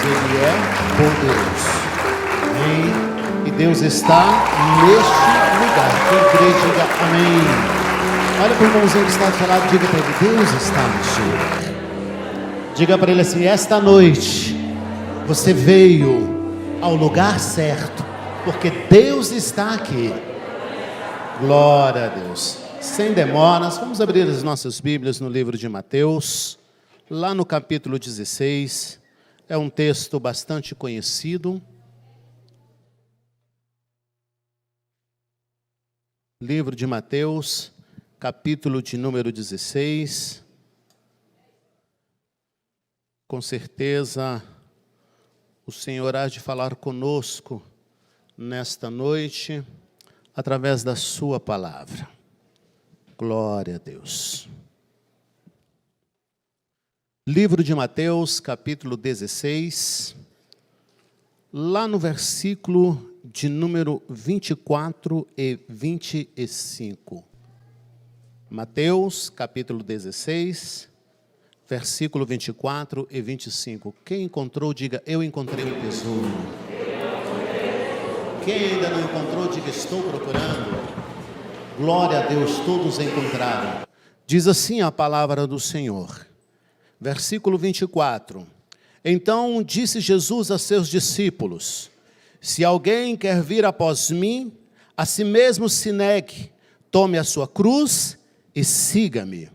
Ele é poderoso. Amém? E Deus está neste lugar. Quem crê, diga amém. Olha para o irmãozinho que está do seu lado, diga para ele: Deus está neste lugar. Diga para ele assim: esta noite você veio ao lugar certo, porque Deus está aqui. Glória a Deus. Sem demoras, vamos abrir as nossas Bíblias no livro de Mateus, lá no capítulo 16. É um texto bastante conhecido. Livro de Mateus, capítulo de número 16. Com certeza, o Senhor há de falar conosco nesta noite, através da sua palavra. Glória a Deus. Livro de Mateus, capítulo 16, lá no versículo de número 24 e 25. Mateus, capítulo 16, versículo 24 e 25. Quem encontrou, diga: eu encontrei um tesouro. Quem ainda não encontrou, diga: estou procurando. Glória a Deus, todos encontraram. Diz assim a palavra do Senhor. Versículo 24. Então disse Jesus a seus discípulos: se alguém quer vir após mim, a si mesmo se negue, tome a sua cruz e siga-me.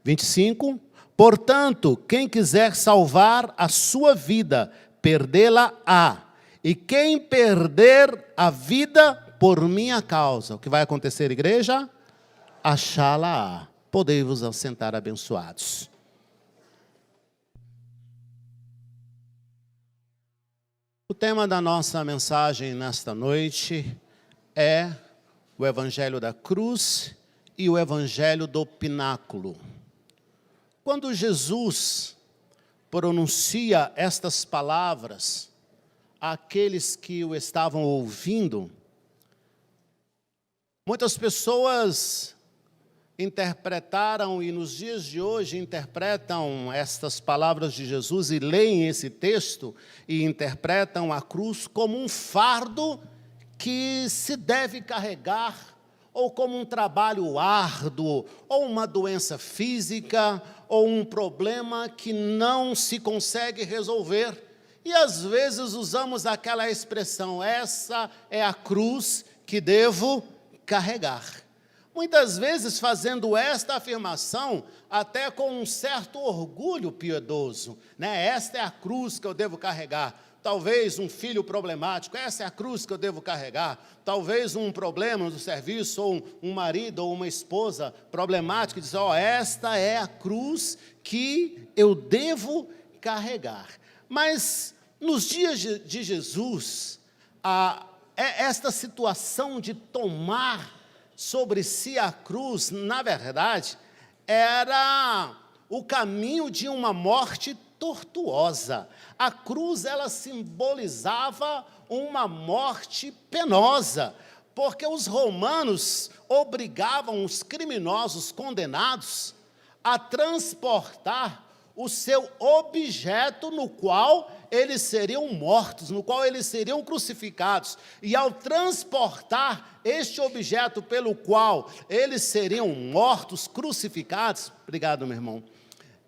25. Portanto, quem quiser salvar a sua vida, perdê-la-á. E quem perder a vida por minha causa, o que vai acontecer, igreja? Achá-la-á. Podei-vos assentar abençoados. O tema da nossa mensagem nesta noite é o Evangelho da Cruz e o Evangelho do Pináculo. Quando Jesus pronuncia estas palavras àqueles que o estavam ouvindo, muitas pessoas interpretaram, e nos dias de hoje interpretam estas palavras de Jesus e leem esse texto e interpretam a cruz como um fardo que se deve carregar, ou como um trabalho árduo, ou uma doença física, ou um problema que não se consegue resolver. E às vezes usamos aquela expressão: essa é a cruz que devo carregar. Muitas vezes fazendo esta afirmação até com um certo orgulho piedoso, né? Esta é a cruz que eu devo carregar. Talvez um filho problemático, essa é a cruz que eu devo carregar. Talvez um problema no serviço, ou um marido ou uma esposa problemática, diz: esta é a cruz que eu devo carregar. Mas nos dias de Jesus, esta situação de tomar sobre si a cruz, na verdade, era o caminho de uma morte tortuosa. A cruz, ela simbolizava uma morte penosa, porque os romanos obrigavam os criminosos condenados a transportar o seu objeto no qual eles seriam mortos, no qual eles seriam crucificados. E ao transportar este objeto pelo qual eles seriam mortos, crucificados, obrigado, meu irmão,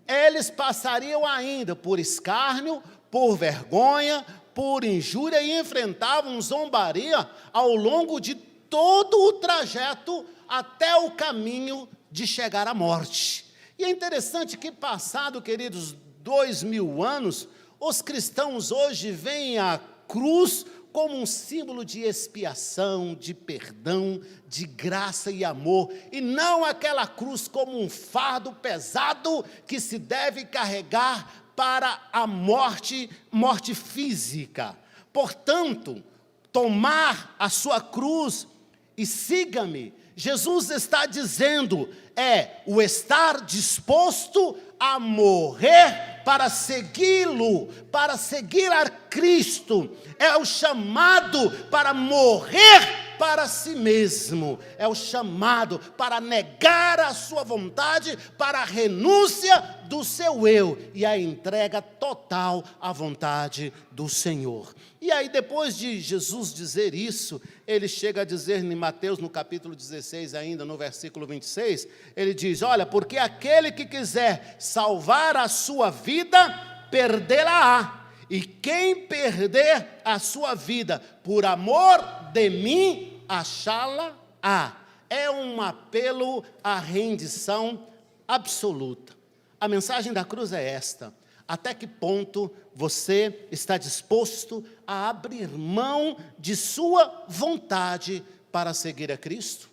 eles passariam ainda por escárnio, por vergonha, por injúria, e enfrentavam zombaria ao longo de todo o trajeto até o caminho de chegar à morte. E é interessante que, passado, queridos, 2000 anos, os cristãos hoje veem a cruz como um símbolo de expiação, de perdão, de graça e amor, e não aquela cruz como um fardo pesado que se deve carregar para a morte física. Portanto, tomar a sua cruz e siga-me, Jesus está dizendo, é o estar disposto a morrer para segui-lo, para seguir a Cristo. É o chamado para morrer para si mesmo, é o chamado para negar a sua vontade, para a renúncia do seu eu e a entrega total à vontade do Senhor. E aí, depois de Jesus dizer isso, ele chega a dizer em Mateus, no capítulo 16, ainda no versículo 26, ele diz: olha, porque aquele que quiser salvar a sua vida, perdê-la-á. E quem perder a sua vida por amor de mim, achá-la-á. É um apelo à rendição absoluta. A mensagem da cruz é esta: até que ponto você está disposto a abrir mão de sua vontade para seguir a Cristo?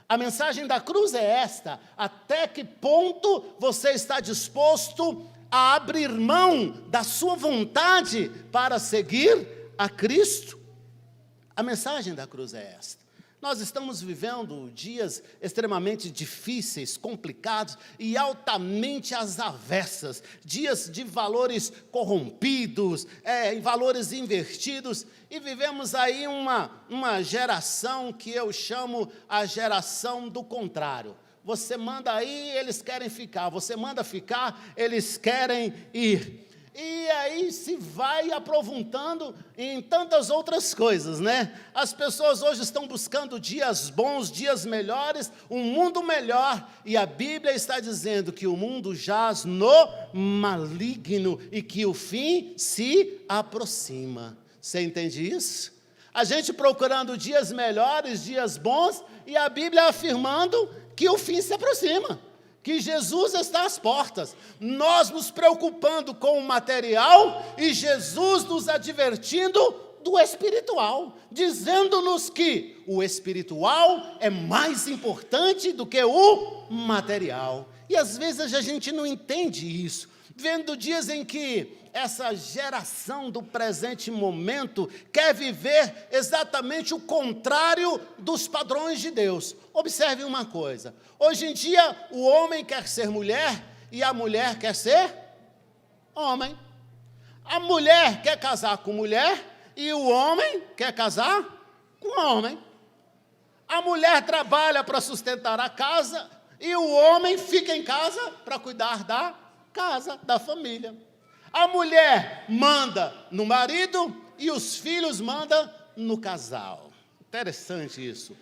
A mensagem da cruz é esta: até que ponto você está disposto a abrir mão da sua vontade para seguir a Cristo? A mensagem da cruz é esta. Nós estamos vivendo dias extremamente difíceis, complicados e altamente às avessas, dias de valores corrompidos, valores invertidos, e vivemos aí uma geração que eu chamo a geração do contrário. Você manda ir, eles querem ficar. Você manda ficar, eles querem ir. E aí se vai aprofundando em tantas outras coisas, né? As pessoas hoje estão buscando dias bons, dias melhores, um mundo melhor. E a Bíblia está dizendo que o mundo jaz no maligno e que o fim se aproxima. Você entende isso? A gente procurando dias melhores, dias bons, e a Bíblia afirmando que o fim se aproxima, que Jesus está às portas. Nós nos preocupando com o material e Jesus nos advertindo do espiritual, dizendo-nos que o espiritual é mais importante do que o material. E às vezes a gente não entende isso, vendo dias em que essa geração do presente momento quer viver exatamente o contrário dos padrões de Deus. Observe uma coisa: hoje em dia o homem quer ser mulher e a mulher quer ser homem. A mulher quer casar com mulher e o homem quer casar com homem. A mulher trabalha para sustentar a casa e o homem fica em casa para cuidar da casa, da família. A mulher manda no marido e os filhos mandam no casal. Interessante isso.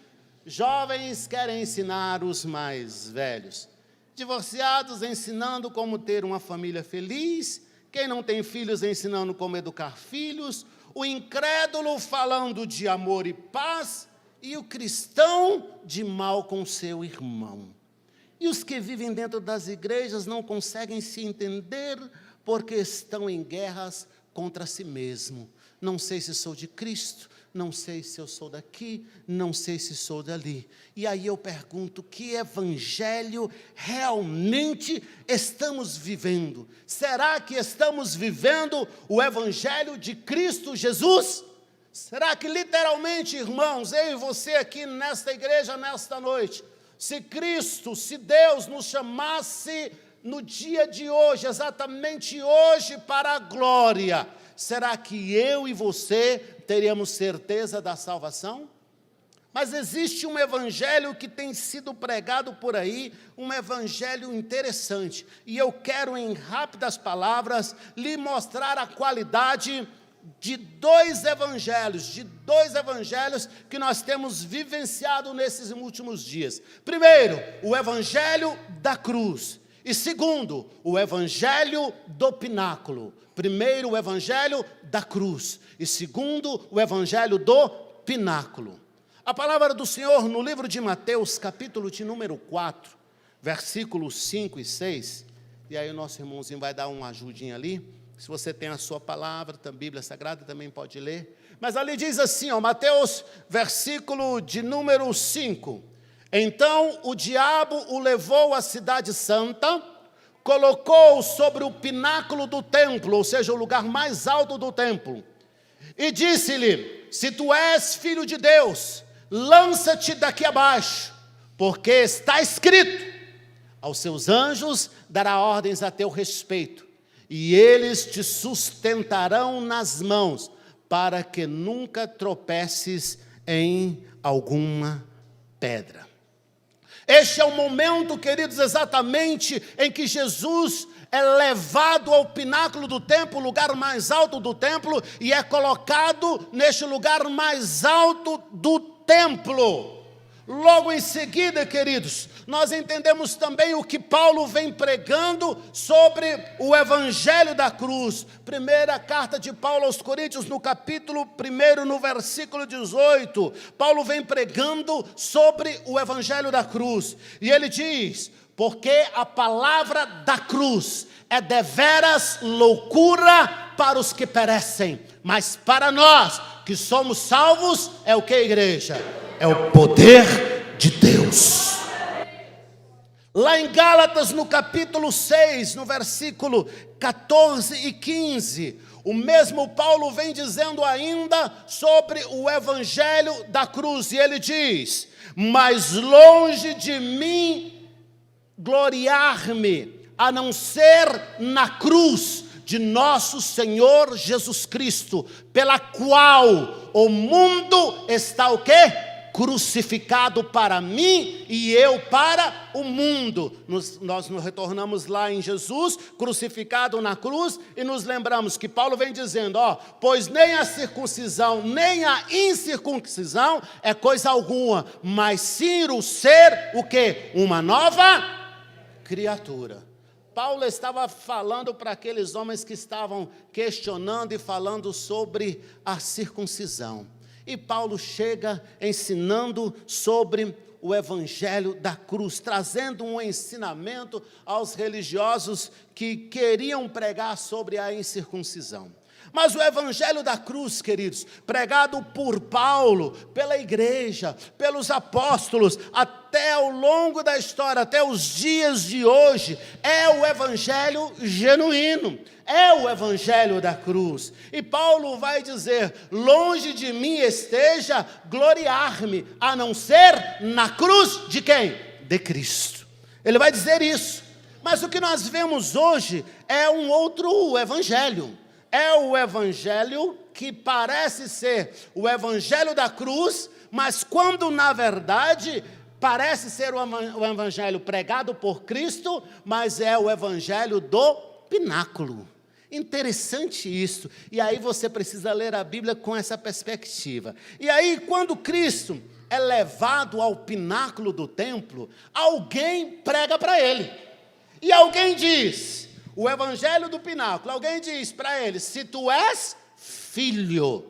Jovens querem ensinar os mais velhos. Divorciados ensinando como ter uma família feliz. Quem não tem filhos ensinando como educar filhos. O incrédulo falando de amor e paz. E o cristão de mal com seu irmão. E os que vivem dentro das igrejas não conseguem se entender porque estão em guerras contra si mesmo. Não sei se sou de Cristo, não sei se eu sou daqui, não sei se sou dali. E aí eu pergunto, que evangelho realmente estamos vivendo? Será que estamos vivendo o evangelho de Cristo Jesus? Será que literalmente, irmãos, eu e você aqui nesta igreja, nesta noite, se Cristo, se Deus nos chamasse no dia de hoje, exatamente hoje, para a glória, será que eu e você teríamos certeza da salvação? Mas existe um evangelho que tem sido pregado por aí, um evangelho interessante, e eu quero, em rápidas palavras, lhe mostrar a qualidade de dois evangelhos que nós temos vivenciado nesses últimos dias. Primeiro, o evangelho da cruz. E segundo, o evangelho do pináculo. Primeiro, o evangelho da cruz. E segundo, o evangelho do pináculo. A palavra do Senhor no livro de Mateus, capítulo de número 4, versículos 5 e 6. E aí o nosso irmãozinho vai dar uma ajudinha ali. Se você tem a sua palavra, a Bíblia Sagrada também pode ler. Mas ali diz assim, Mateus, versículo de número 5. Então o diabo o levou à cidade santa, colocou-o sobre o pináculo do templo, ou seja, o lugar mais alto do templo, e disse-lhe: se tu és filho de Deus, lança-te daqui abaixo, porque está escrito: aos seus anjos dará ordens a teu respeito, e eles te sustentarão nas mãos, para que nunca tropeces em alguma pedra. Este é o momento, queridos, exatamente em que Jesus é levado ao pináculo do templo, o lugar mais alto do templo, e é colocado neste lugar mais alto do templo. Logo em seguida, queridos, nós entendemos também o que Paulo vem pregando sobre o evangelho da cruz. Primeira carta de Paulo aos Coríntios, no capítulo 1, no versículo 18, Paulo vem pregando sobre o evangelho da cruz. E ele diz: porque a palavra da cruz é deveras loucura para os que perecem, mas para nós que somos salvos, é o que, igreja? É o poder de Deus. Lá em Gálatas, no capítulo 6, no versículo 14 e 15, o mesmo Paulo vem dizendo ainda sobre o evangelho da cruz, e ele diz: mas longe de mim gloriar-me, a não ser na cruz de nosso Senhor Jesus Cristo, pela qual o mundo está o quê? Crucificado para mim e eu para o mundo. Nós nos retornamos lá em Jesus, crucificado na cruz, e nos lembramos que Paulo vem dizendo, pois nem a circuncisão, nem a incircuncisão é coisa alguma, mas sim o ser, o quê? Uma nova criatura. Paulo estava falando para aqueles homens que estavam questionando e falando sobre a circuncisão. E Paulo chega ensinando sobre o evangelho da cruz, trazendo um ensinamento aos religiosos que queriam pregar sobre a incircuncisão. Mas o evangelho da cruz, queridos, pregado por Paulo, pela igreja, pelos apóstolos, até ao longo da história, até os dias de hoje, é o evangelho genuíno, é o evangelho da cruz. E Paulo vai dizer, longe de mim esteja gloriar-me, a não ser na cruz de quem? De Cristo. Ele vai dizer isso. Mas o que nós vemos hoje é um outro evangelho. É o evangelho que parece ser o evangelho da cruz, mas quando na verdade parece ser o evangelho pregado por Cristo, mas é o evangelho do pináculo. Interessante isso. E aí você precisa ler a Bíblia com essa perspectiva. E aí quando Cristo é levado ao pináculo do templo, alguém prega para ele. E alguém diz... O evangelho do pináculo, alguém diz para ele, se tu és filho,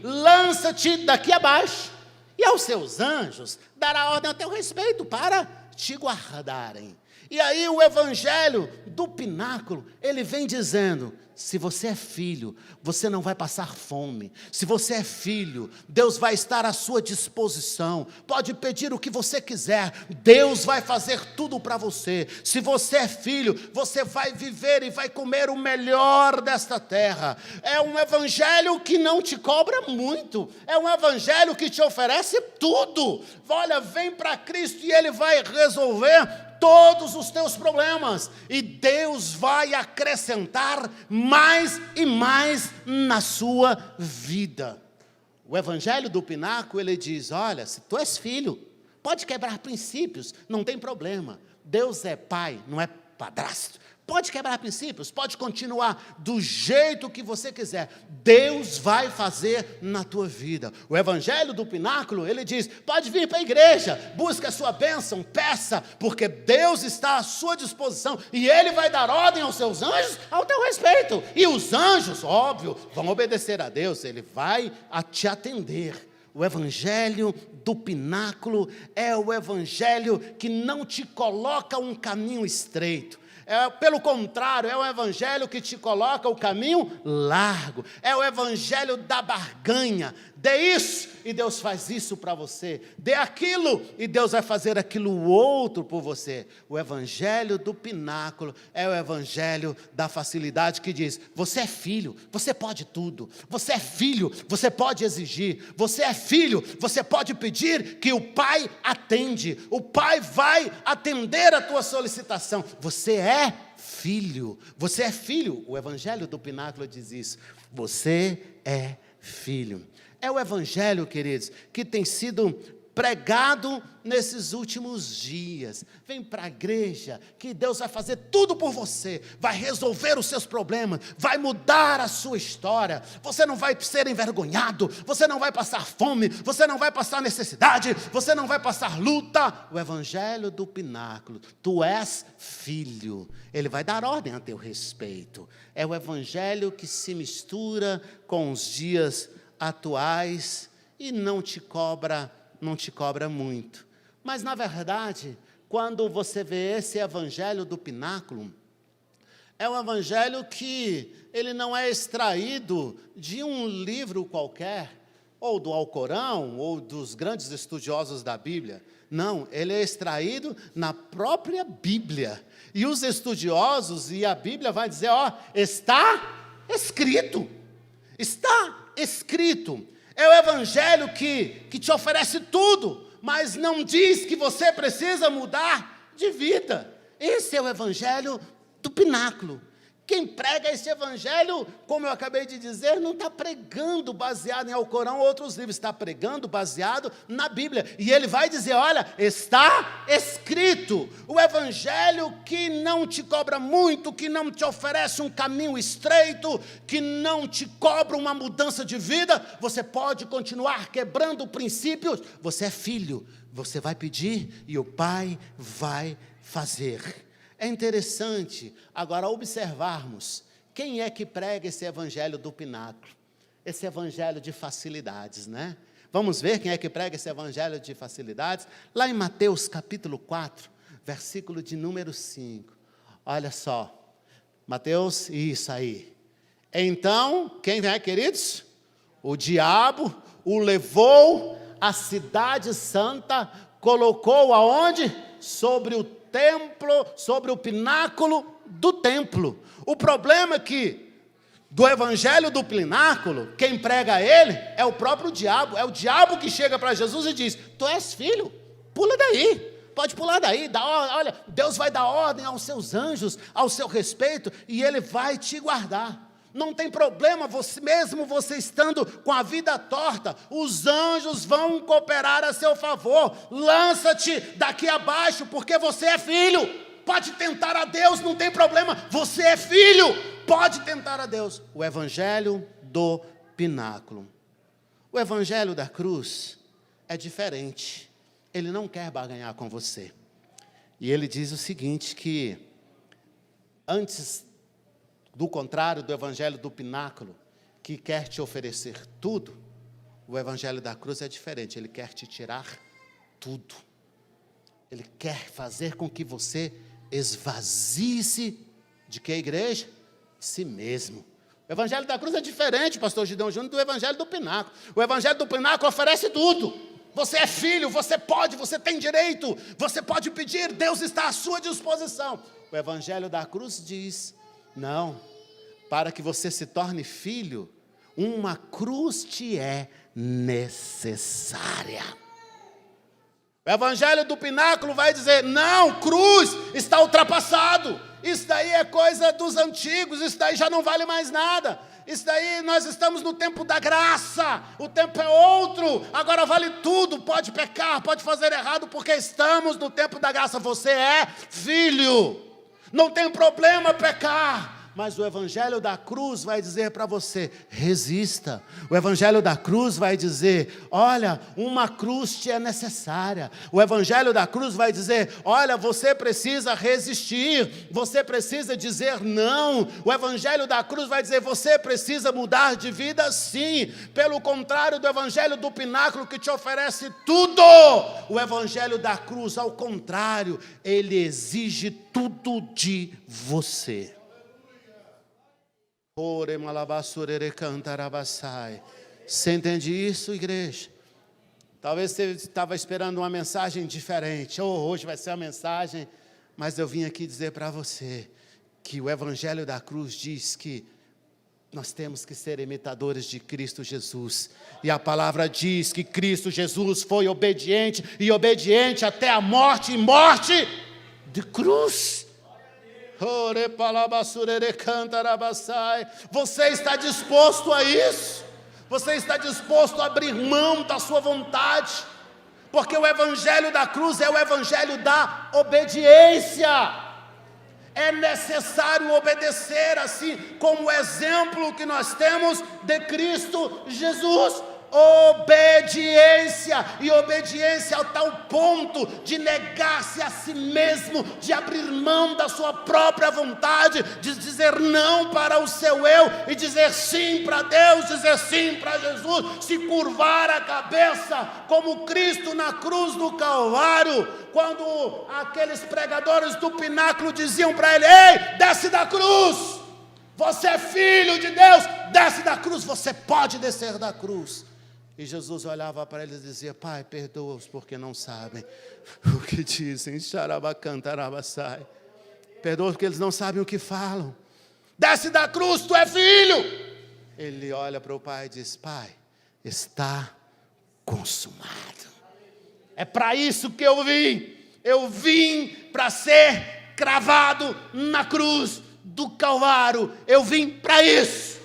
lança-te daqui abaixo, e aos seus anjos dará ordem a teu respeito para te guardarem. E aí o evangelho do pináculo, ele vem dizendo, se você é filho, você não vai passar fome. Se você é filho, Deus vai estar à sua disposição. Pode pedir o que você quiser, Deus vai fazer tudo para você. Se você é filho, você vai viver e vai comer o melhor desta terra. É um evangelho que não te cobra muito. É um evangelho que te oferece tudo. Olha, vem para Cristo e Ele vai resolver todos os teus problemas, e Deus vai acrescentar mais e mais na sua vida. O evangelho do pináculo, ele diz, olha, se tu és filho, pode quebrar princípios, não tem problema, Deus é pai, não é padrasto. Pode quebrar princípios, pode continuar do jeito que você quiser. Deus vai fazer na tua vida. O evangelho do pináculo, ele diz, pode vir para a igreja, busca a sua bênção, peça, porque Deus está à sua disposição, e Ele vai dar ordem aos seus anjos ao teu respeito. E os anjos, óbvio, vão obedecer a Deus, Ele vai te atender. O evangelho do pináculo é o evangelho que não te coloca um caminho estreito. Pelo contrário, é o evangelho que te coloca o caminho largo. É o evangelho da barganha. Dê isso e Deus faz isso para você. Dê aquilo e Deus vai fazer aquilo outro por você. O evangelho do pináculo é o evangelho da facilidade que diz, você é filho, você pode tudo. Você é filho, você pode exigir. Você é filho, você pode pedir que o pai atende. O pai vai atender a tua solicitação. Você é filho. Você é filho. O Evangelho do Pináculo diz isso. Você é filho. É o Evangelho, queridos, que tem sido pregado nesses últimos dias. Vem para a igreja, que Deus vai fazer tudo por você, vai resolver os seus problemas, vai mudar a sua história. Você não vai ser envergonhado, você não vai passar fome, você não vai passar necessidade, você não vai passar luta. O Evangelho do Pináculo, tu és filho, ele vai dar ordem a teu respeito. É o Evangelho que se mistura com os dias atuais e não te cobra muito. Mas, na verdade, quando você vê esse Evangelho do Pináculo, é um Evangelho que ele não é extraído de um livro qualquer, ou do Alcorão, ou dos grandes estudiosos da Bíblia. Não, ele é extraído na própria Bíblia. E os estudiosos e a Bíblia vai dizer, está escrito. Está escrito. É o Evangelho que te oferece tudo, mas não diz que você precisa mudar de vida. Esse é o Evangelho do Pináculo. Quem prega esse Evangelho, como eu acabei de dizer, não está pregando baseado em Alcorão ou outros livros, está pregando baseado na Bíblia. E ele vai dizer, olha, está escrito. O Evangelho que não te cobra muito, que não te oferece um caminho estreito, que não te cobra uma mudança de vida, você pode continuar quebrando princípios. Você é filho, você vai pedir e o Pai vai fazer. É interessante agora observarmos quem é que prega esse Evangelho do Pináculo, esse Evangelho de facilidades, né? Vamos ver quem é que prega esse Evangelho de facilidades, lá em Mateus capítulo 4, versículo de número 5, olha só, Mateus, isso aí, então, quem é, queridos? O diabo o levou à cidade santa, colocou aonde? Sobre o templo, sobre o pináculo do templo. O problema é que do Evangelho do Pináculo, quem prega ele é o próprio diabo. É o diabo que chega para Jesus e diz, tu és filho, pula daí, pode pular daí, olha, Deus vai dar ordem aos seus anjos, ao seu respeito, e ele vai te guardar. Não tem problema, mesmo você estando com a vida torta, os anjos vão cooperar a seu favor. Lança-te daqui abaixo, porque você é filho. Pode tentar a Deus, não tem problema, você é filho. Pode tentar a Deus. O Evangelho do Pináculo. O Evangelho da cruz é diferente. Ele não quer barganhar com você. E ele diz o seguinte, que antes do contrário do Evangelho do Pináculo, que quer te oferecer tudo, o Evangelho da cruz é diferente, ele quer te tirar tudo. Ele quer fazer com que você esvazie-se de que, igreja? De si mesmo. O Evangelho da cruz é diferente, pastor Gideão Júnior, do Evangelho do Pináculo. O Evangelho do Pináculo oferece tudo. Você é filho, você pode, você tem direito, você pode pedir, Deus está à sua disposição. O Evangelho da cruz diz, não, para que você se torne filho, uma cruz te é necessária. O Evangelho do Pináculo vai dizer, não, cruz está ultrapassado, isso daí é coisa dos antigos, isso daí já não vale mais nada, isso daí nós estamos no tempo da graça, o tempo é outro, agora vale tudo, pode pecar, pode fazer errado, porque estamos no tempo da graça, você é filho, não tem problema pecar. Mas o Evangelho da cruz vai dizer para você, resista. O Evangelho da cruz vai dizer, olha, uma cruz te é necessária. O Evangelho da cruz vai dizer, olha, você precisa resistir, você precisa dizer não. O Evangelho da cruz vai dizer, você precisa mudar de vida sim. Pelo contrário do Evangelho do Pináculo que te oferece tudo. O Evangelho da cruz, ao contrário, ele exige tudo de você. Você entende isso, igreja? Talvez você estava esperando uma mensagem diferente. Hoje vai ser uma mensagem, mas eu vim aqui dizer para você que o Evangelho da cruz diz que nós temos que ser imitadores de Cristo Jesus. E a palavra diz que Cristo Jesus foi obediente, e obediente até a morte, e morte de cruz. Você está disposto a isso? Você está disposto a abrir mão da sua vontade? Porque o evangelho da cruz é o evangelho da obediência. É necessário obedecer, assim como o exemplo que nós temos de Cristo Jesus. Obediência, e obediência ao tal ponto de negar-se a si mesmo, de abrir mão da sua própria vontade, de dizer não para o seu eu e dizer sim para Deus, dizer sim para Jesus, se curvar a cabeça como Cristo na cruz do Calvário, quando aqueles pregadores do pináculo diziam para ele: ei, desce da cruz, você é filho de Deus, desce da cruz, você pode descer da cruz. E Jesus olhava para eles e dizia: Pai, perdoa-os porque não sabem o que dizem. Perdoa porque eles não sabem o que falam. Desce da cruz, tu é filho. Ele olha para o Pai e diz: Pai, está consumado. É para isso que eu vim. Eu vim para ser cravado na cruz do Calvário. Eu vim para isso.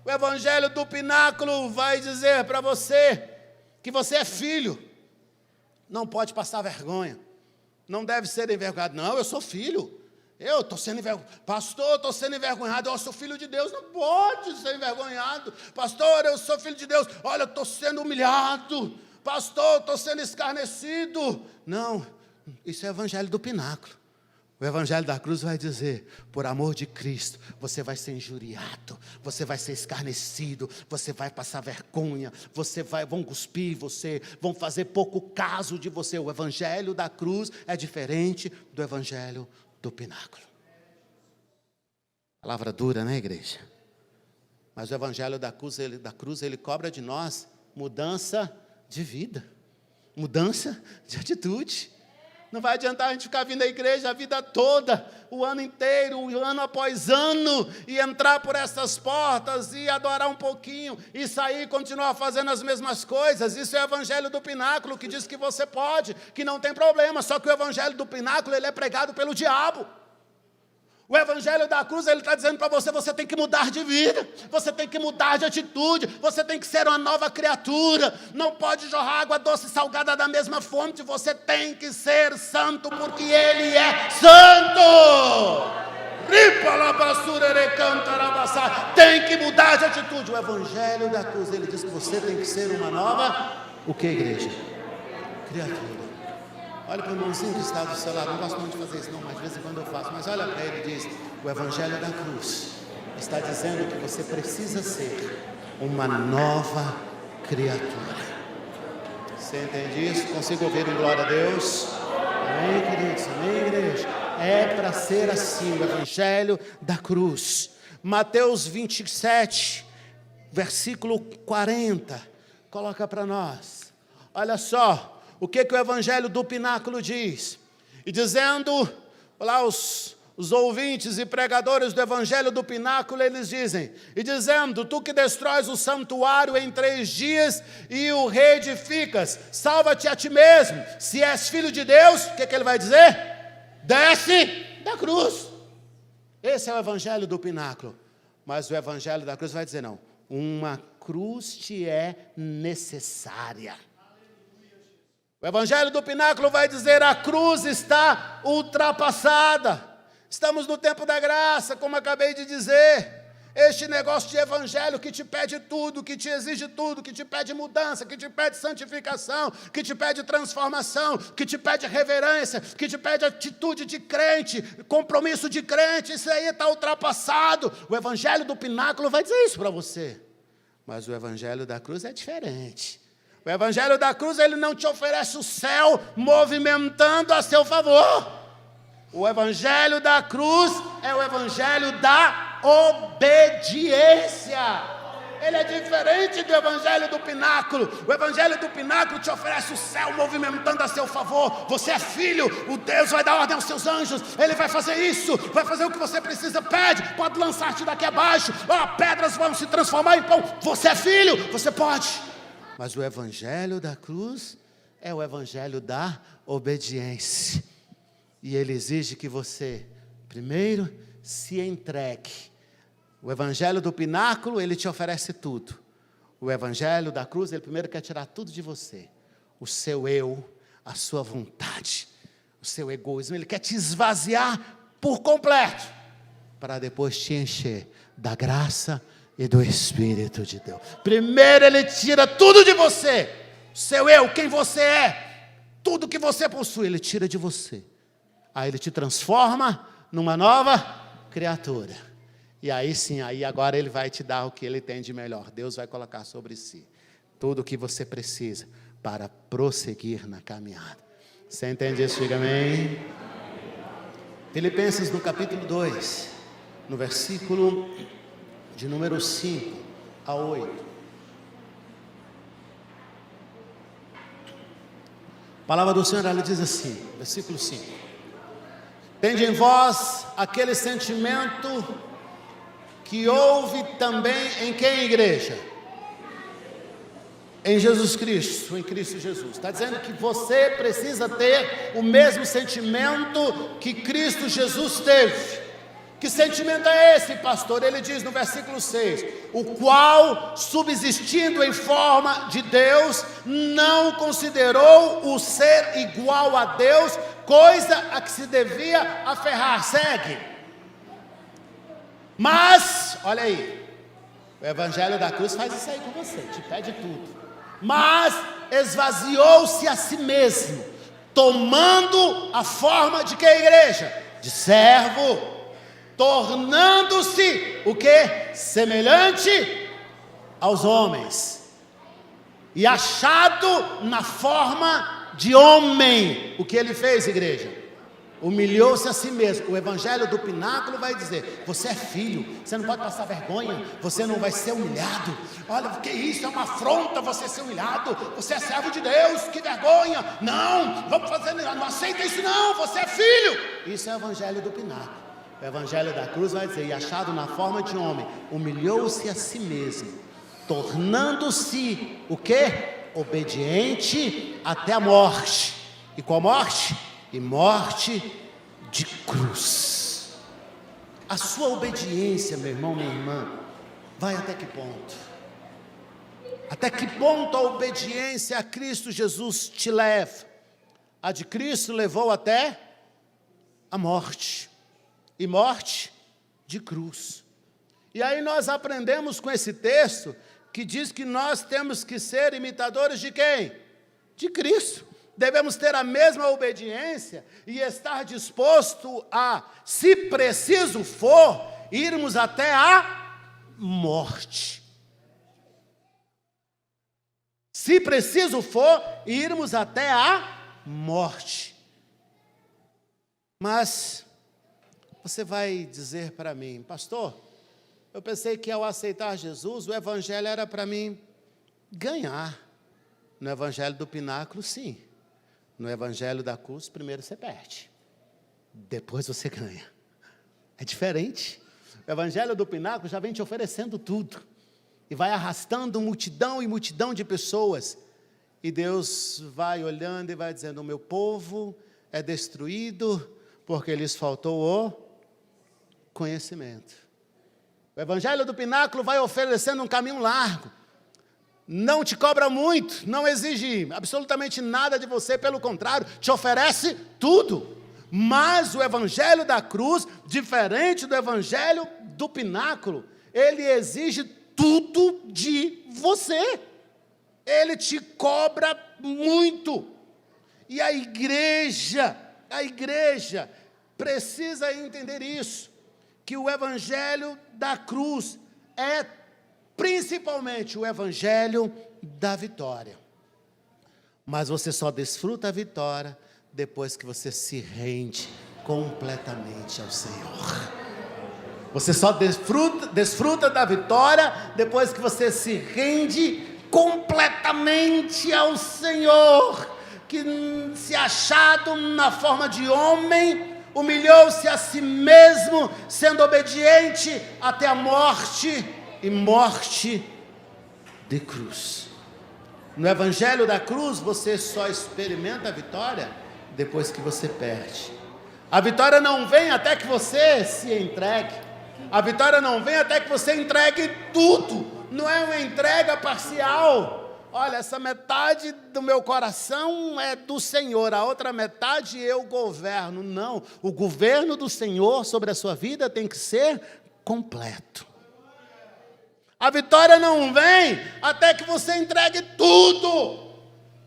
O evangelho do pináculo vai dizer para você que você é filho, não pode passar vergonha, não deve ser envergonhado. Não, eu sou filho, eu estou sendo envergonhado. Pastor, estou sendo envergonhado. Eu sou filho de Deus, não pode ser envergonhado. Pastor, eu sou filho de Deus, olha, eu estou sendo humilhado. Pastor, estou sendo escarnecido. Não, isso é o evangelho do pináculo. O evangelho da cruz vai dizer: por amor de Cristo, você vai ser injuriado, você vai ser escarnecido, você vai passar vergonha, vão cuspir você, vão fazer pouco caso de você. O evangelho da cruz é diferente do evangelho do pináculo. Palavra dura, né, igreja? Mas o evangelho da cruz, ele cobra de nós mudança de vida, mudança de atitude. Não vai adiantar a gente ficar vindo à igreja a vida toda, o ano inteiro, ano após ano, e entrar por essas portas, e adorar um pouquinho, e sair e continuar fazendo as mesmas coisas. Isso é o evangelho do pináculo, que diz que você pode, que não tem problema. Só que o evangelho do pináculo, ele é pregado pelo diabo. O evangelho da cruz, ele está dizendo para você: você tem que mudar de vida, você tem que mudar de atitude, você tem que ser uma nova criatura, não pode jorrar água doce e salgada da mesma fonte, você tem que ser santo, porque Ele é santo. Tem que mudar de atitude. O evangelho da cruz, ele diz que você tem que ser uma nova, o que, igreja? Criatura. Olha para o irmãozinho que está do seu lado. Não gosto muito de fazer isso não, mas de vez em quando eu faço. Mas olha para ele e diz: o evangelho da cruz está dizendo que você precisa ser uma nova criatura. Você entende isso? Consigo ouvir em glória a Deus? Amém, queridos? Amém, igreja? É para ser assim, o evangelho da cruz. Mateus 27, versículo 40. Coloca para nós. Olha só. O que o evangelho do pináculo diz? E dizendo, lá os ouvintes e pregadores do evangelho do pináculo, eles dizem, e dizendo: tu que destróis o santuário em 3 dias e o reedificas, salva-te a ti mesmo, se és filho de Deus. O que ele vai dizer? Desce da cruz. Esse é o evangelho do pináculo. Mas o evangelho da cruz vai dizer: não, uma cruz te é necessária. O evangelho do pináculo vai dizer: a cruz está ultrapassada. Estamos no tempo da graça, como acabei de dizer. Este negócio de evangelho que te pede tudo, que te exige tudo, que te pede mudança, que te pede santificação, que te pede transformação, que te pede reverência, que te pede atitude de crente, compromisso de crente, isso aí está ultrapassado. O evangelho do pináculo vai dizer isso para você. Mas o evangelho da cruz é diferente. O evangelho da cruz, ele não te oferece o céu movimentando a seu favor. O evangelho da cruz é o evangelho da obediência. Ele é diferente do evangelho do pináculo. O evangelho do pináculo te oferece o céu movimentando a seu favor. Você é filho, o Deus vai dar ordem aos seus anjos, Ele vai fazer isso, vai fazer o que você precisa, pede, pode lançar-te daqui abaixo, pedras vão se transformar em pão. Você é filho, você pode. Mas o evangelho da cruz é o evangelho da obediência. E ele exige que você Primeiro, se entregue. O evangelho do pináculo, ele te oferece tudo. O evangelho da cruz, ele primeiro quer tirar tudo de você. O seu eu, a sua vontade, o seu egoísmo. Ele quer te esvaziar por completo, para depois te encher da graça e do Espírito de Deus. Primeiro ele tira tudo de você. O seu eu, quem você é, tudo que você possui, ele tira de você. Aí ele te transforma numa nova criatura. E aí sim, aí agora ele vai te dar o que ele tem de melhor. Deus vai colocar sobre si tudo o que você precisa para prosseguir na caminhada. Você entende isso? Diga amém. Filipenses no capítulo 2, no versículo de número 5 a 8. A palavra do Senhor, ela diz assim, versículo 5. Tende em vós aquele sentimento que houve também em quem, igreja? Em Jesus Cristo, em Cristo Jesus. Está dizendo que você precisa ter o mesmo sentimento que Cristo Jesus teve. Que sentimento é esse, pastor? Ele diz no versículo 6, o qual, subsistindo em forma de Deus, não considerou o ser igual a Deus, coisa a que se devia aferrar. Segue. Mas, olha aí, o evangelho da cruz faz isso aí com você, te pede tudo. Mas esvaziou-se a si mesmo, tomando a forma de que, igreja? De servo, tornando-se o que? Semelhante aos homens. E achado na forma de homem. O que ele fez, igreja? Humilhou-se a si mesmo. O evangelho do pináculo vai dizer, você é filho, você não pode passar vergonha, você não vai ser humilhado. Olha, que isso, é uma afronta você ser humilhado. Você é servo de Deus, que vergonha. Não, vamos fazer, não aceita isso não, você é filho. Isso é o evangelho do pináculo. O evangelho da cruz vai dizer, e achado na forma de homem, humilhou-se a si mesmo, tornando-se o quê? Obediente até a morte. E qual morte? E morte de cruz. A sua obediência, meu irmão, minha irmã, vai até que ponto? Até que ponto a obediência a Cristo Jesus te leva? A de Cristo levou até a morte, e morte de cruz. E aí nós aprendemos com esse texto, que diz que nós temos que ser imitadores de quem? De Cristo. Devemos ter a mesma obediência e estar disposto a, se preciso for, irmos até a morte. Se preciso for, irmos até a morte. Mas você vai dizer para mim, pastor, eu pensei que ao aceitar Jesus, o evangelho era para mim ganhar. No evangelho do pináculo, sim. No evangelho da cruz, primeiro você perde, depois você ganha. É diferente. O evangelho do pináculo já vem te oferecendo tudo, e vai arrastando multidão e multidão de pessoas, e Deus vai olhando e vai dizendo, o meu povo é destruído, porque lhes faltou o conhecimento. O evangelho do pináculo vai oferecendo um caminho largo, não te cobra muito, não exige absolutamente nada de você, pelo contrário, te oferece tudo. Mas o evangelho da cruz, diferente do evangelho do pináculo, ele exige tudo de você. Ele te cobra muito. E a igreja precisa entender isso, que o evangelho da cruz é principalmente o evangelho da vitória. Mas você só desfruta a vitória depois que você se rende completamente ao Senhor. Você só desfruta da vitória depois que você se rende completamente ao Senhor, que se achado na forma de homem, humilhou-se a si mesmo, sendo obediente até a morte, e morte de cruz. No evangelho da cruz, você só experimenta a vitória depois que você perde. A vitória não vem até que você se entregue. A vitória não vem até que você entregue tudo. Não é uma entrega parcial. Olha, essa metade do meu coração é do Senhor, a outra metade eu governo. Não, o governo do Senhor sobre a sua vida tem que ser completo. A vitória não vem até que você entregue tudo.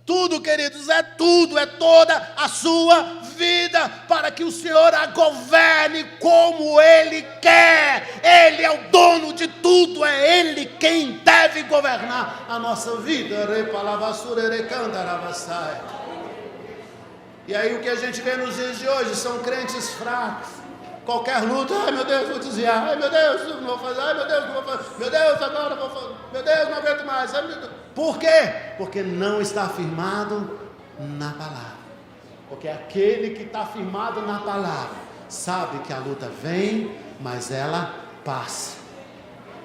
Tudo, queridos, é tudo, é toda a sua vida, para que o Senhor a governe como Ele quer. Ele é o dono de tudo, é Ele quem deve governar a nossa vida. E aí o que a gente vê nos dias de hoje são crentes fracos. Qualquer luta, ai meu Deus, vou desviar, ai meu Deus, não vou fazer, ai meu Deus, não vou fazer, meu Deus, agora vou fazer, meu Deus, não aguento mais, ai meu Deus. Por quê? Porque não está firmado na palavra. Porque aquele que está firmado na palavra, sabe que a luta vem, mas ela passa.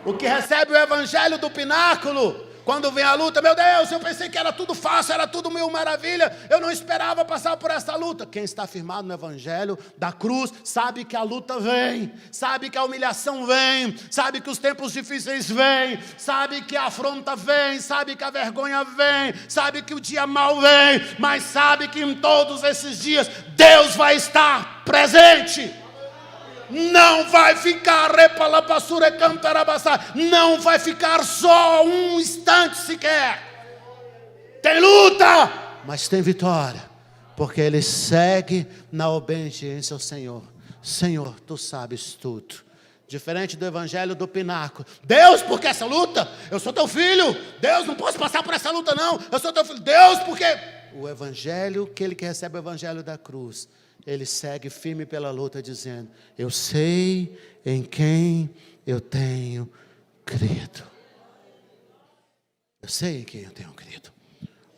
O que recebe o evangelho do pináculo, quando vem a luta, meu Deus, eu pensei que era tudo fácil, era tudo mil maravilha, eu não esperava passar por essa luta. Quem está firmado no evangelho da cruz, sabe que a luta vem, sabe que a humilhação vem, sabe que os tempos difíceis vêm, sabe que a afronta vem, sabe que a vergonha vem, sabe que o dia mau vem, mas sabe que em todos esses dias, Deus vai estar presente. Não vai ficar, não vai ficar só um instante sequer. Tem luta, mas tem vitória, porque ele segue na obediência ao Senhor. Senhor, tu sabes tudo. Diferente do evangelho do pináculo. Deus, por que essa luta? Eu sou teu filho. Deus, não posso passar por essa luta não. Eu sou teu filho. Deus, por quê? O evangelho, aquele que recebe o evangelho da cruz, ele segue firme pela luta, dizendo: eu sei em quem eu tenho crido. Eu sei em quem eu tenho crido.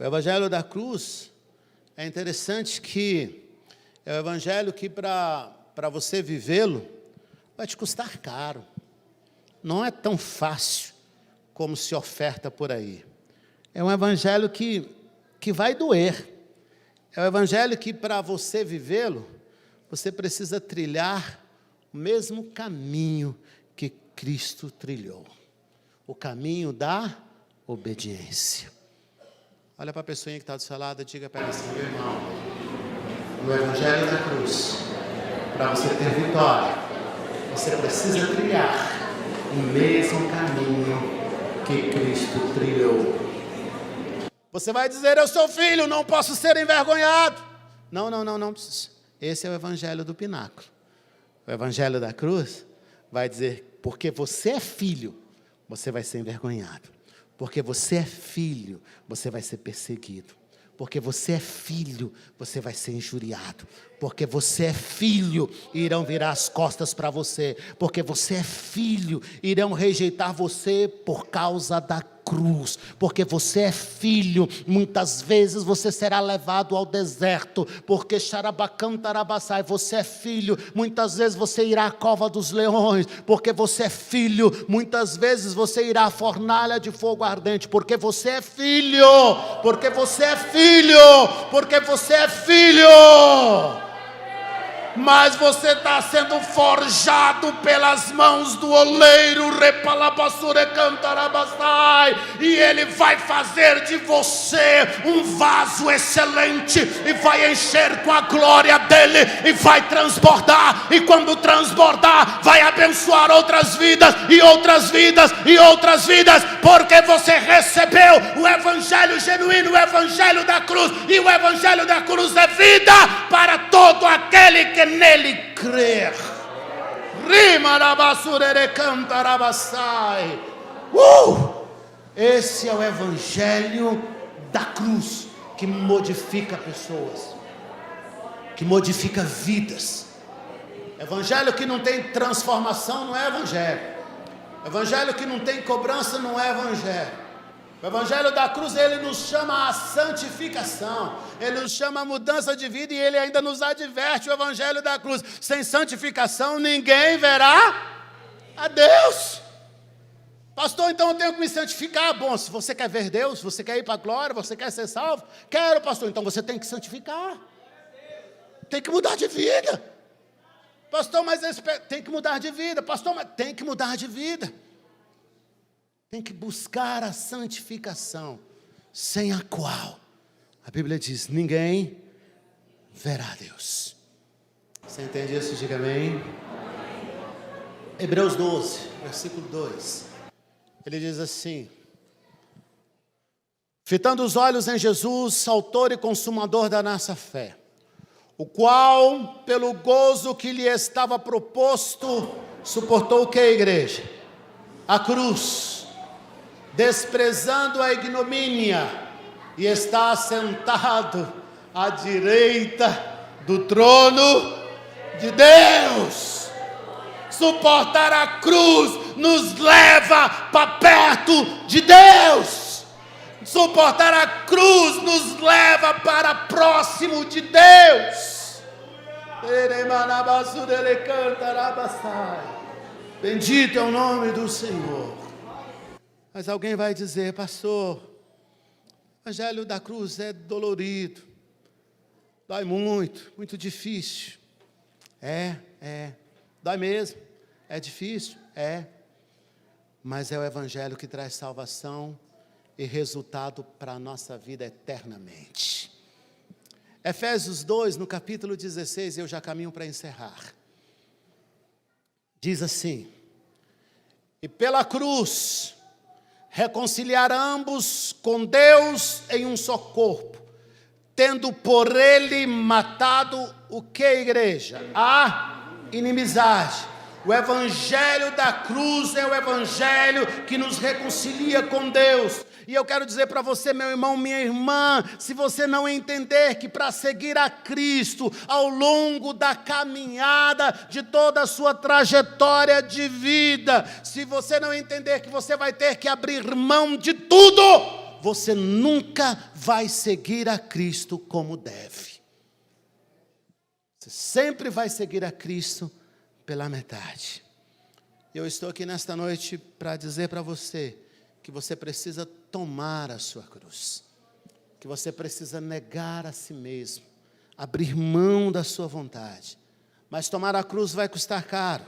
O evangelho da cruz é interessante que é o evangelho que para você vivê-lo vai te custar caro. Não é tão fácil como se oferta por aí. É um evangelho que vai doer. É o evangelho que para você vivê-lo, você precisa trilhar o mesmo caminho que Cristo trilhou. O caminho da obediência. Olha para a pessoa que está do seu lado e diga para ela assim: meu irmão, no evangelho da cruz, para você ter vitória, você precisa trilhar o mesmo caminho que Cristo trilhou. Você vai dizer: eu sou filho, não posso ser envergonhado. Não precisa. Esse é o evangelho do pináculo. O evangelho da cruz vai dizer: porque você é filho, você vai ser envergonhado. Porque você é filho, você vai ser perseguido. Porque você é filho, você vai ser injuriado. Porque você é filho, irão virar as costas para você. Porque você é filho, irão rejeitar você por causa da cruz. Porque você é filho, muitas vezes você será levado ao deserto. Porque xarabacantarabassai, você é filho, muitas vezes você irá à cova dos leões. Porque você é filho, muitas vezes você irá à fornalha de fogo ardente. Porque você é filho, porque você é filho, porque você é filho. Mas você está sendo forjado pelas mãos do oleiro, e ele vai fazer de você um vaso excelente, e vai encher com a glória dele, e vai transbordar, e quando transbordar, vai abençoar outras vidas, e outras vidas, e outras vidas, porque você recebeu o evangelho genuíno, o evangelho da cruz, e o evangelho da cruz é vida para todo aquele que nele crer. Esse é o evangelho da cruz, que modifica pessoas, que modifica vidas. Evangelho que não tem transformação não é evangelho. Evangelho que não tem cobrança não é evangelho. O evangelho da cruz, ele nos chama a santificação, ele nos chama a mudança de vida, e ele ainda nos adverte. O evangelho da cruz: sem santificação ninguém verá a Deus. Pastor, então eu tenho que me santificar. Bom, se você quer ver Deus, você quer ir para a glória, você quer ser salvo, quero, pastor, então você tem que santificar, tem que mudar de vida. Pastor, mas tem que mudar de vida. Pastor, mas tem que mudar de vida. Tem que buscar a santificação, sem a qual, a Bíblia diz, ninguém verá Deus. Você entende isso? Diga amém. Hebreus 12, versículo 2. Ele diz assim: fitando os olhos em Jesus, autor e consumador da nossa fé, o qual, pelo gozo que lhe estava proposto, suportou o que, igreja? A cruz, desprezando a ignomínia, e está sentado à direita do trono de Deus. Suportar a cruz nos leva para perto de Deus. Suportar a cruz nos leva para próximo de Deus. Bendito é o nome do Senhor. Mas alguém vai dizer: pastor, o evangelho da cruz é dolorido, dói muito, muito difícil. Dói mesmo, é difícil, mas é o evangelho que traz salvação e resultado para a nossa vida eternamente. Efésios 2, no capítulo 16, eu já caminho para encerrar. Diz assim: e pela cruz reconciliar ambos com Deus em um só corpo, tendo por ele matado o que, igreja? A inimizade. O evangelho da cruz é o evangelho que nos reconcilia com Deus. E eu quero dizer para você, meu irmão, minha irmã, se você não entender que para seguir a Cristo, ao longo da caminhada de toda a sua trajetória de vida, se você não entender que você vai ter que abrir mão de tudo, você nunca vai seguir a Cristo como deve. Você sempre vai seguir a Cristo pela metade. Eu estou aqui nesta noite para dizer para você que você precisa tomar a sua cruz, que você precisa negar a si mesmo, abrir mão da sua vontade. Mas tomar a cruz vai custar caro,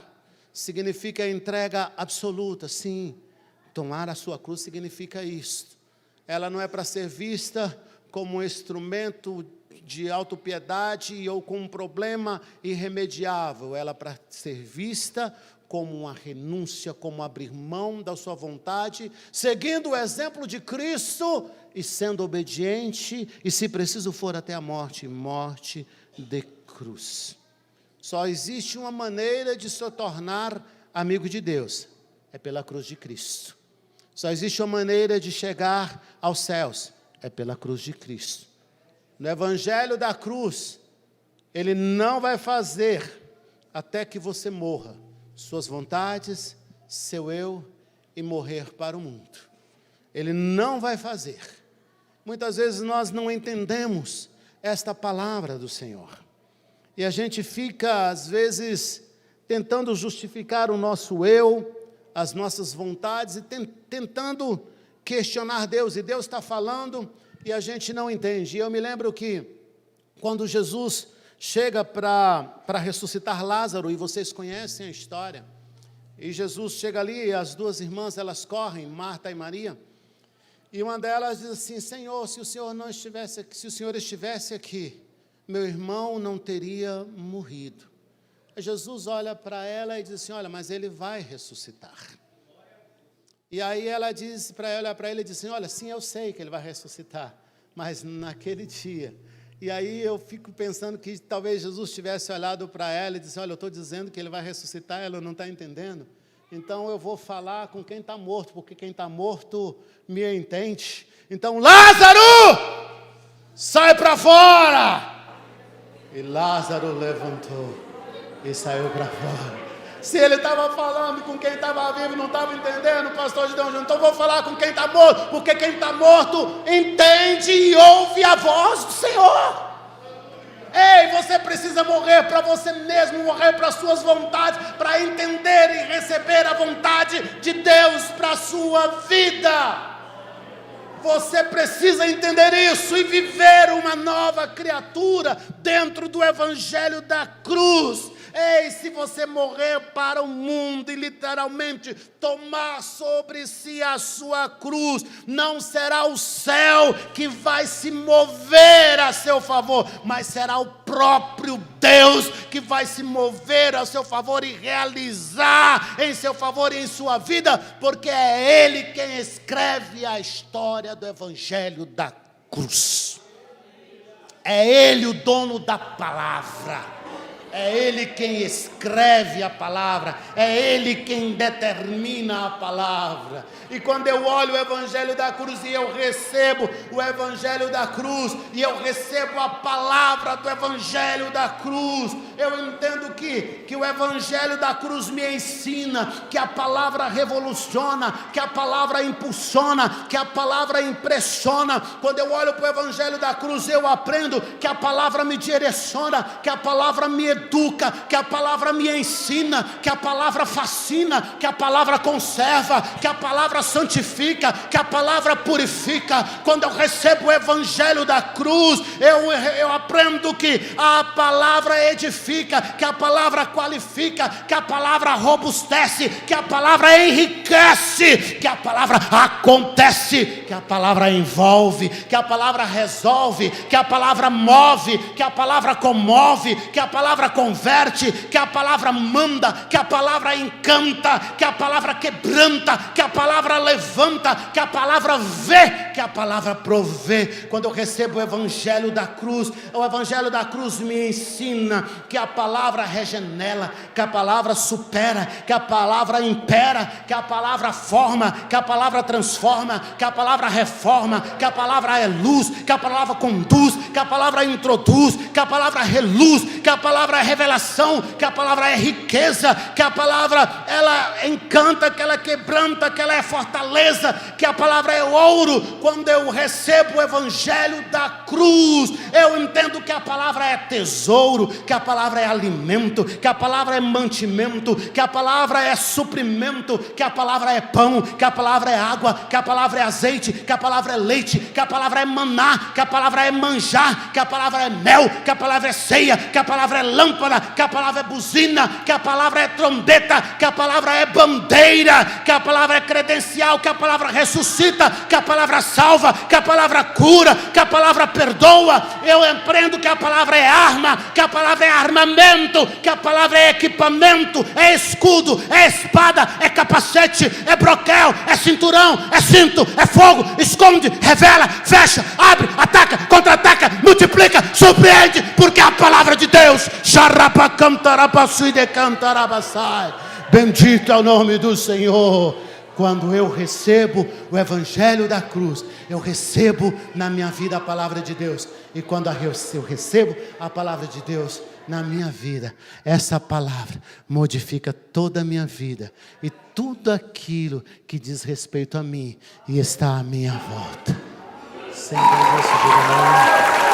significa entrega absoluta, sim. Tomar a sua cruz significa isso. Ela não é para ser vista como um instrumento de autopiedade ou com um problema irremediável. Ela é para ser vista como uma renúncia, como abrir mão da sua vontade, seguindo o exemplo de Cristo e sendo obediente, e se preciso for até a morte, morte de cruz. Só existe uma maneira de se tornar amigo de Deus, é pela cruz de Cristo. Só existe uma maneira de chegar aos céus, é pela cruz de Cristo. No evangelho da cruz, ele não vai fazer até que você morra suas vontades, seu eu, e morrer para o mundo. Ele não vai fazer. Muitas vezes nós não entendemos esta palavra do Senhor. E a gente fica, às vezes, tentando justificar o nosso eu, as nossas vontades, e tentando questionar Deus. E Deus está falando e a gente não entende. E eu me lembro que quando Jesus chega para ressuscitar Lázaro, e vocês conhecem a história, e Jesus chega ali, e as duas irmãs, elas correm, Marta e Maria, e uma delas diz assim: Senhor, se o Senhor não estivesse aqui, se o Senhor estivesse aqui, meu irmão não teria morrido. Jesus olha para ela e diz assim: olha, mas ele vai ressuscitar. E aí ela diz para ele e diz assim: olha, sim, eu sei que ele vai ressuscitar, mas naquele dia. E aí eu fico pensando que talvez Jesus tivesse olhado para ela e disse: olha, eu estou dizendo que ele vai ressuscitar, ela não está entendendo. Então eu vou falar com quem está morto, porque quem está morto me entende. Então, Lázaro, sai para fora! E Lázaro levantou e saiu para fora. Se ele estava falando com quem estava vivo, não estava entendendo, pastor Gideão, então vou falar com quem está morto, porque quem está morto entende e ouve a voz do Senhor. Ei, você precisa morrer para você mesmo, morrer para as suas vontades, para entender e receber a vontade de Deus para a sua vida. Você precisa entender isso e viver uma nova criatura dentro do evangelho da cruz. Ei, se você morrer para o mundo e literalmente tomar sobre si a sua cruz, não será o céu que vai se mover a seu favor, mas será o próprio Deus que vai se mover a seu favor e realizar em seu favor e em sua vida, porque é Ele quem escreve a história do Evangelho da cruz. É Ele o dono da palavra. É Ele quem escreve a palavra, é Ele quem determina a palavra. E quando eu olho o Evangelho da cruz e eu recebo o Evangelho da cruz, e eu recebo a palavra do Evangelho da cruz, eu entendo que o Evangelho da cruz me ensina que a palavra revoluciona, que a palavra impulsiona, que a palavra impressiona. Quando eu olho para o Evangelho da cruz, eu aprendo que a palavra me direciona, que a palavra me educa, que a palavra me ensina, que a palavra fascina, que a palavra conserva, que a palavra santifica, que a palavra purifica. Quando eu recebo o Evangelho da cruz, eu aprendo que a palavra edifica, que a palavra qualifica, que a palavra robustece, que a palavra enriquece, que a palavra acontece, que a palavra envolve, que a palavra resolve, que a palavra move, que a palavra comove, que a palavra converte, que a palavra manda, que a palavra encanta, que a palavra quebranta, que a palavra levanta, que a palavra vê, que a palavra provê. Quando eu recebo o Evangelho da cruz, o Evangelho da cruz me ensina que a palavra regenera, que a palavra supera, que a palavra impera, que a palavra forma, que a palavra transforma, que a palavra reforma, que a palavra é luz, que a palavra conduz, que a palavra introduz, que a palavra reluz, que a palavra é revelação, que a palavra é riqueza, que a palavra ela encanta, que ela quebranta, que ela é fortaleza, que a palavra é ouro. Quando eu recebo o Evangelho da cruz, eu entendo que a palavra é tesouro, que a palavra é alimento, que a palavra é mantimento, que a palavra é suprimento, que a palavra é pão, que a palavra é água, que a palavra é azeite, que a palavra é leite, que a palavra é maná, que a palavra é manjar, que a palavra é mel, que a palavra é ceia, que a palavra é lâmpada, que a palavra é buzina, que a palavra é trombeta, que a palavra é bandeira, que a palavra é credencial, que a palavra ressuscita, que a palavra salva, que a palavra cura, que a palavra perdoa. Eu aprendo que a palavra é arma, que a palavra é armamento, que a palavra é equipamento, é escudo, é espada, é capacete, é broquel, é cinturão, é cinto, é fogo, esconde, revela, fecha, abre, ataca, contra-ataca, multiplica, surpreende, porque a palavra de Deus, bendito é o nome do Senhor. Quando eu recebo o Evangelho da cruz, eu recebo na minha vida a palavra de Deus. E quando eu recebo a palavra de Deus na minha vida, essa palavra modifica toda a minha vida e tudo aquilo que diz respeito a mim e está à minha volta. Sempre você diga amém.